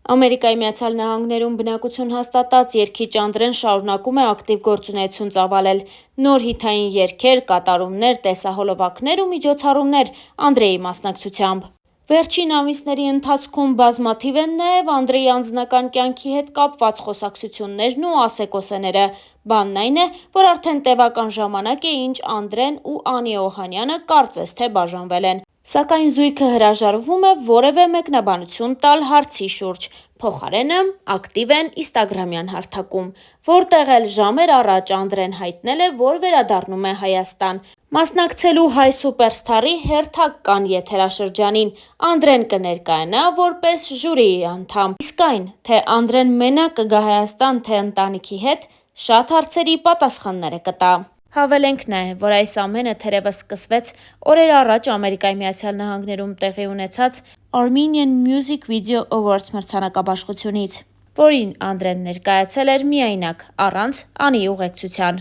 Ամերիկայի Միացյալ Նահանգներում բնակություն հաստատած երգիչ Անդրեն շարունակում է ակտիվ գործունեություն ծավալել։ Նոր հիթային երգեր, կատարումներ, տեսահոլովակներ ու միջոցառումներ Անդրեի մասնակցությամբ։ Վերջին ամիսների ընթացքում բազմաթիվ են նաև Անդրեի անձնական կյանքի հետ կապված խոսակցություններն ու ասեկոսեները։ Բանն այն է, որ արդեն տևական ժամանակ է, ինչ Անդրեն ու Անի Օհանյանը կարծես թե բաժանվել են։ Սակայն զույգը հրաժարվում է որևէ մեկնաբանություն տալ հարցի շուրջ։ Փոխարենը ակտիվ են ինստագրամյան հարթակում, որտեղ էլ ժամեր առաջ Անդրեն հայտնել է, որ վերադառնում է Հայաստան։ Մասնակցելու հայ սուպերսթարի հերթական եթերաշրջանին Անդրեն կներկայանա որպես ժյուրիի անդամ։ Իսկ այն, թե Անդրեն մենակ կգա Հայաստան, թե ընտանիքի հետ, շատ հարցերի պատասխանները կտա։ Հավելենք նաև, որ այս ամենը թերևս սկսվեց օրեր առաջ Ամերիկայի Միացյալ Նահանգներում տեղի ունեցած Armenian Music Video Awards մրցանակաբաշխությունից, որին Անդրեն ներկայացել էր միայնակ, առանց Անի ուղեկցության։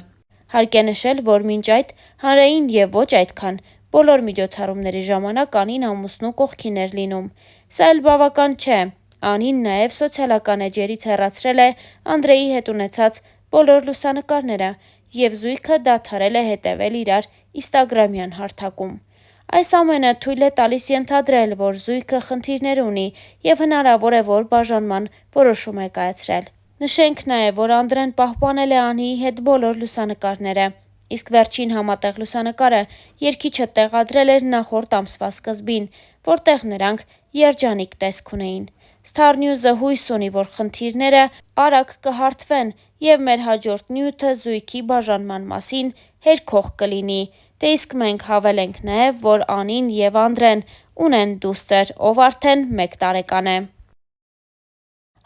Հարկ է նշել, որ մինչ այդ հանրային և ոչ այդքան բոլոր միջոցառումների ժամանակ Անին ամուսնու կողքին էր լինում։ Սա էլ բավական չէ։ Անին նաև սոցիալական էջերից հեռացրել է Անդրեի հետ ունեցած բոլոր լուսանկարները և զույգը դադարել է հետևել իրար ինստագրամյան հարթակում։ Այս ամենը թույլ է տալիս ենթադրել, որ զույգը խնդիրներ ունի և հնարավոր է, որ բաժանման որոշում է կայացրել։ Նշենք նաև, որ Անդրեն պահպանել է Անիի հետ բոլոր լուսանկարները, իսկ վերջին համատեղ լուսանկարը երգիչը տեղադրել էր նախորդ ամսվա սկզբին, որտեղ նրանք երջանիկ տեսք ունեին։ Star News-ը հույս ունի, որ խնդիրները արագ կհարթվեն և մեր հաջորդ նյութը զույգի բաժանման մասին հերքող կլինի։ Դե իսկ մենք հավելենք նաև, որ Անին և Անդրեն ունեն դուստր, ով արդեն 1 տարեկան է։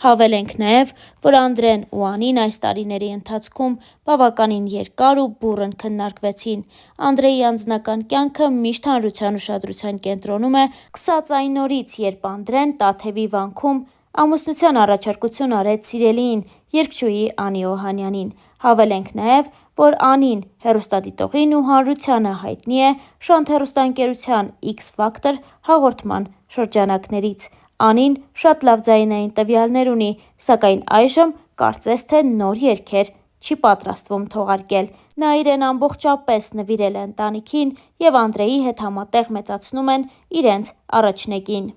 Հավելենք նաև, որ Անդրեն ու Անին այս տարիների ընթացքում բավականին երկար ու բուռն քննարկվեցին։ Անդրեի անձնական կյանքը միշտ հանրության ուշադրության կենտրոնում է, սկսած այն օրից, երբ Անդրեն Տաթևի վանքում ամուսնության առաջարկություն արեց սիրելիին, երգչուհի Անի Օհանյանին։ Հավելենք նաև, որ Անին հեռուստադիտողին ու հանրությանը հայտնի է Շանթ հեռուստաընկերության X Factor հաղորդման շրջանակներից։ Անին շատ լավ ձայնային տվյալներ ունի, սակայն այժմ կարծես թե նոր երգեր չի պատրաստվում թողարկել։ Նա իրեն ամբողջապես նվիրել է ընտանիքին և Անդրեի հետ համատեղ մեծացնում են իրենց առաջնեկին։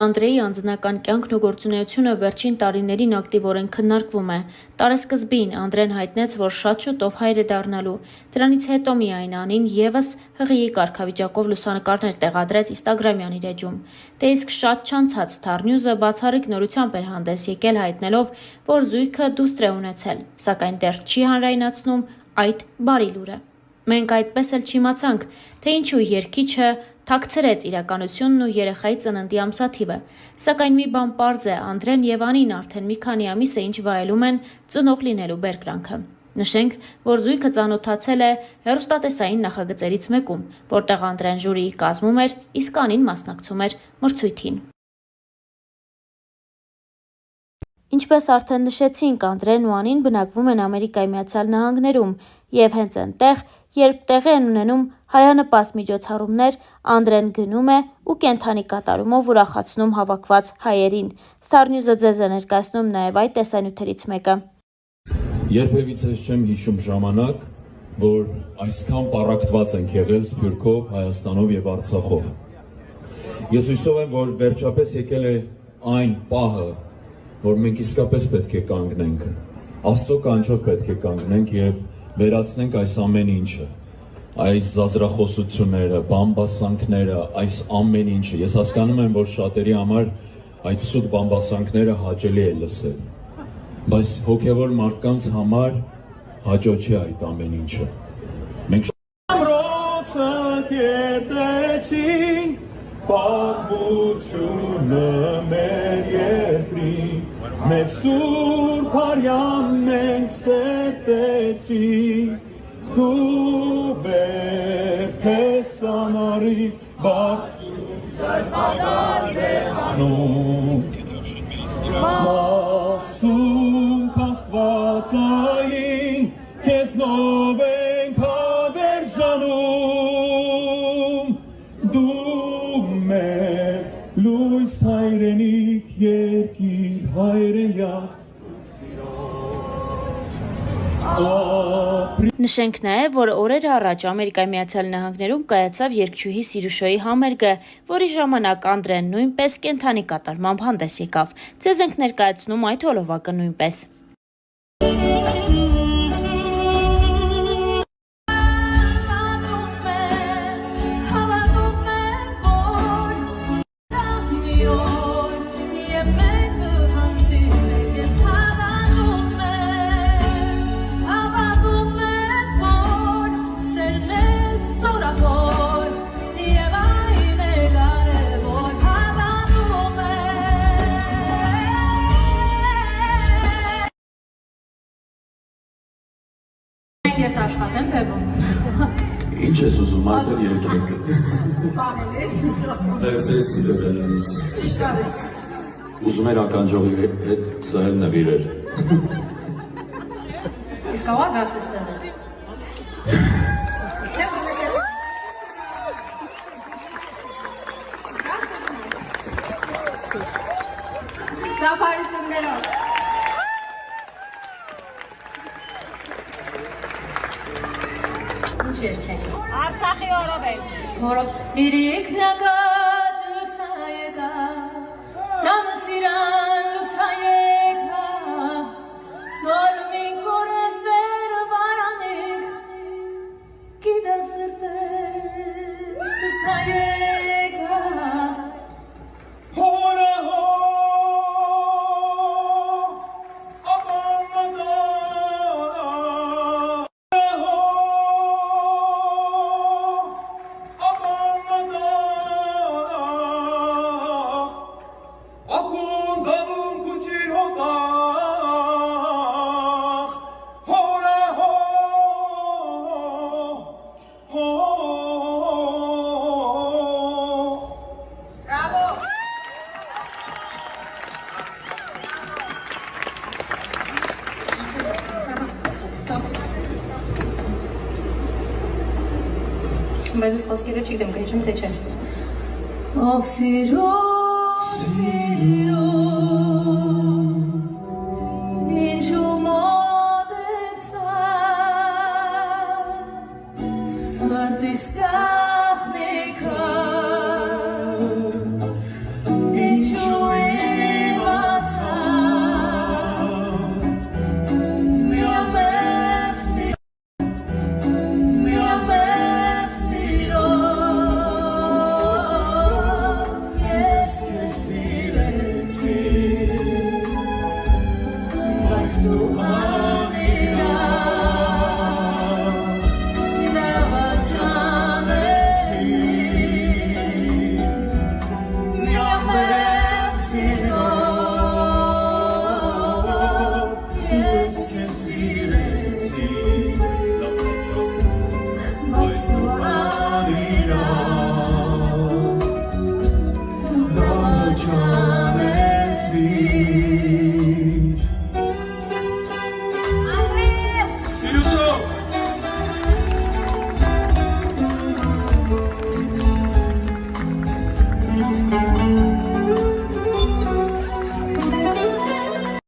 Անդրեի անձնական կյանքն ու գործունեությունը վերջին տարիներին ակտիվորեն քննարկվում է։ Տարեսկզբին Անդրեն հայտնեց, որ շատ շուտով հայր է դառնալու։ Դրանից հետո միայն Անին ևս ՀՂԻ կարգավիճակով լուսանկարներ տեղադրեց ինստագրամյան իր էջում։ Դե իսկ շատ չանցած Star News-ը բացառիկ նորությամբ էր հանդես եկել հայտնելով, որ զույգը դուստր է ունեցել, սակայն դեռ չի հանրայնացնում այդ բարի լուրը։ Մենք այդպես էլ չիմացանք, թե ինչու երգիչը թաքցրեց իրականությունն ու երեխայի ծննդի ամսաթիվը, սակայն մի բան պարզ է, Անդրեն և Անին արդեն մի քանի ամիս է, ինչ վայելում են ծնող լինելու բերկրանքը։ Նշենք, որ զույգը ծանոթացել է հեռուստատեսային նախագծերից մեկում, որտեղ Անդրեն ժյուրիի կազմում էր, իսկ Անին մասնակցում էր մրցույթին։ Ինչպես արդեն նշեցինք, Անդրեն ու Անին բնակվում են Ամերիկայի Միացյալ Նահանգներում և հենց այնտեղ, երբ տեղի են ունենում հայանպաստ միջոցառումներ, Անդրեն գնում է ու կենդանի կատարումով ուրախացնում հավաքված հայերին։ Star News-ը ձեզ է ներկայացնում նաև այդ տեսանյութերից մեկը։ Երբևիցե չեմ հիշում ժամանակ, որ այսքան պառակտված ենք եղել Սփյուռքով, Հայաստանով և Արցախով։ Ես հույսով եմ, որ վերջապես եկել է այն պահը, որ մենք իսկապես պետք է կանգնենք, Աստծո կանչով պետք է կանգնենք և վերացնենք այս ամեն ինչը, այս զազրախոսությունները, բամբասանքները, այս ամեն ինչը։ Ես հասկանում եմ, որ շատերի համար այդ սուտ բամբասանքները հաճելի է լսել, բայց հոգևոր մարդկանց համար հաճո չէ այդ ամեն ինչը։ Մենք պատմությունը մեր երկրի, մեր սուրբ արյան մենք սերտեցինք, դու բերդ ես անարի, բարձում սայր պազար բեղանում, մասում կաստվածային, քեզնով ենք հավերժանում, դու մեր լույս հայրենիք երկիր հայրենյակ Նշենք նաև, որ օրեր առաջ Ամերիկայի Միացյալ Նահանգներում կայացավ երգչուհի Սիրուշոյի համերգը, որի ժամանակ Անդրեն նույնպես կենդանի կատարմամբ հանդես եկավ։ Ձեզ ենք ներկայացնում այդ հոլովակը նույնպես։ Ես աշխատեմ բևում։ Ինչ ես ուզում արդեն երկեք Պահելիր։ Վերցրեց սիրողյանից Ինչ կարես։ Ուզում էր ականջողի հետ սահել նվիրել Իսկ կավա գաս ես տեղը։ Թե ուզում ես էլ։ Ծափարություններով։ Ինչ երկեք։ Արցախի օրով է։ Որով իրիկնագատ լուսայեկա, նամըք սիրան լուսայեկա, սորմին կորևեր վարանիք, գիդա սրտես լուսայեկա, Հորա հո ապամադա Բայց ես խոսքերը չգիտեմ, կհեչում թե չէ։ Ով սիրո, սիրո